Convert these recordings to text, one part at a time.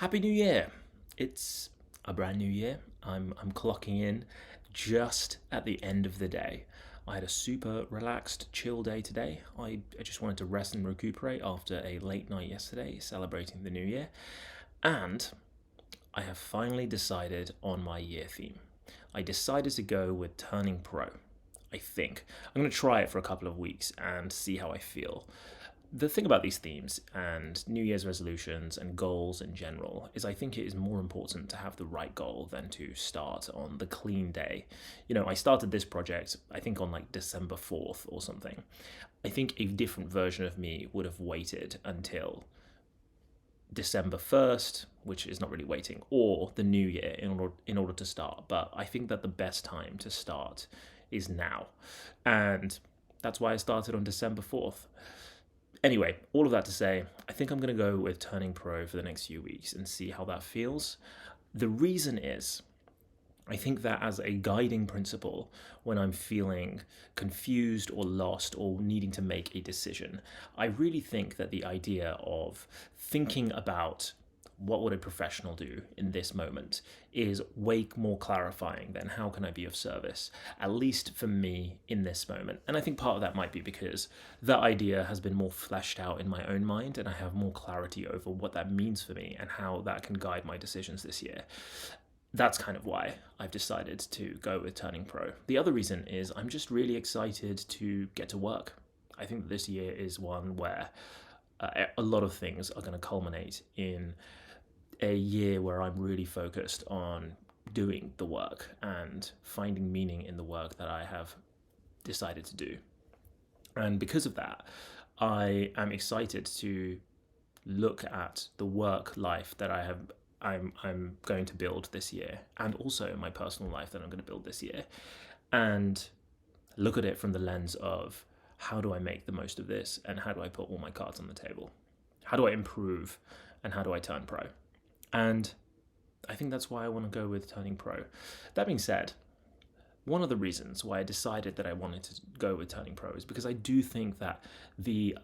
Happy New Year! It's a brand new year. I'm clocking in just at the end of the day. I had a super relaxed, chill day today. I just wanted to rest and recuperate after a late night yesterday celebrating the new year. And I have finally decided on my year theme. I decided to go with turning pro. I think. I'm going to try it for a couple of weeks and see how I feel. The thing about these themes and New Year's resolutions and goals in general is I think it is more important to have the right goal than to start on the clean day. I started this project, I think, on like December 4th or something. I think a different version of me would have waited until December 1st, which is not really waiting, or the new year in order to start. But I think that the best time to start is now. And that's why I started on December 4th. Anyway, all of that to say, I think I'm going to go with turning pro for the next few weeks and see how that feels. The reason is, I think that as a guiding principle, when I'm feeling confused or lost or needing to make a decision, I really think that the idea of thinking about what would a professional do in this moment is way more clarifying than how can I be of service, at least for me in this moment. And I think part of that might be because that idea has been more fleshed out in my own mind and I have more clarity over what that means for me and how that can guide my decisions this year. That's kind of why I've decided to go with turning pro. The other reason is I'm just really excited to get to work. I think that this year is one where a lot of things are going to culminate in a year where I'm really focused on doing the work and finding meaning in the work that I have decided to do. And because of that, I am excited to look at the work life that I'm going to build this year, and also my personal life that I'm going to build this year, and look at it from the lens of how do I make the most of this and how do I put all my cards on the table? How do I improve and how do I turn pro? And I think that's why I want to go with turning pro. That being said, one of the reasons why I decided that I wanted to go with turning pro is because I do think that the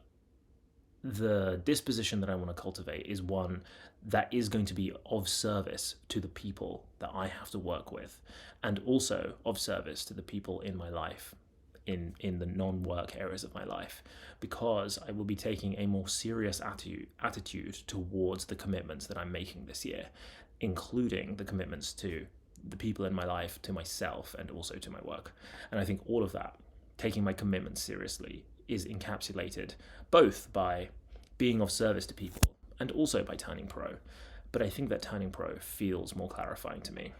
disposition that I want to cultivate is one that is going to be of service to the people that I have to work with, and also of service to the people in my life, in the non-work areas of my life, because I will be taking a more serious attitude towards the commitments that I'm making this year, including the commitments to the people in my life, to myself, and also to my work. And I think all of that, taking my commitments seriously, is encapsulated both by being of service to people and also by turning pro. But I think that turning pro feels more clarifying to me.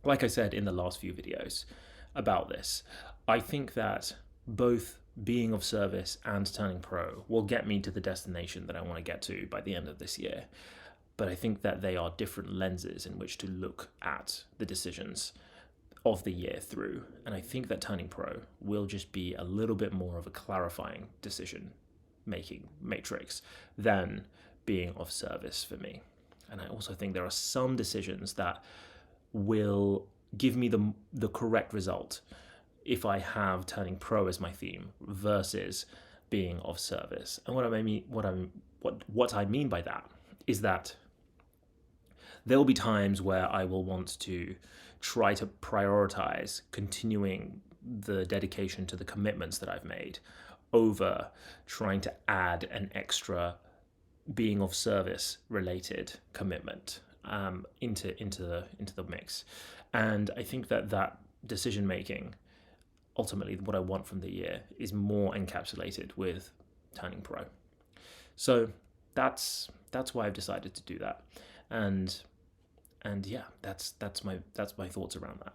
Like I said in the last few videos about this, I think that both being of service and turning pro will get me to the destination that I want to get to by the end of this year. But I think that they are different lenses in which to look at the decisions of the year through. And I think that turning pro will just be a little bit more of a clarifying decision making matrix than being of service for me. And I also think there are some decisions that will give me the correct result if I have turning pro as my theme versus being of service. And what I mean by that is that there will be times where I will want to try to prioritize continuing the dedication to the commitments that I've made over trying to add an extra being of service related commitment into the mix. And I think that decision making, ultimately what I want from the year, is more encapsulated with turning pro. So that's why I've decided to do that. And yeah, that's my thoughts around that.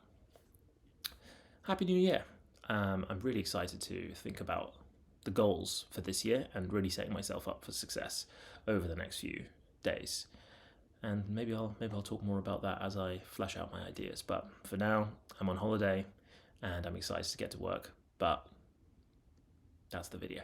Happy New Year. I'm really excited to think about the goals for this year and really setting myself up for success over the next few days. And maybe I'll talk more about that as I flesh out my ideas. But for now, I'm on holiday and I'm excited to get to work. But that's the video.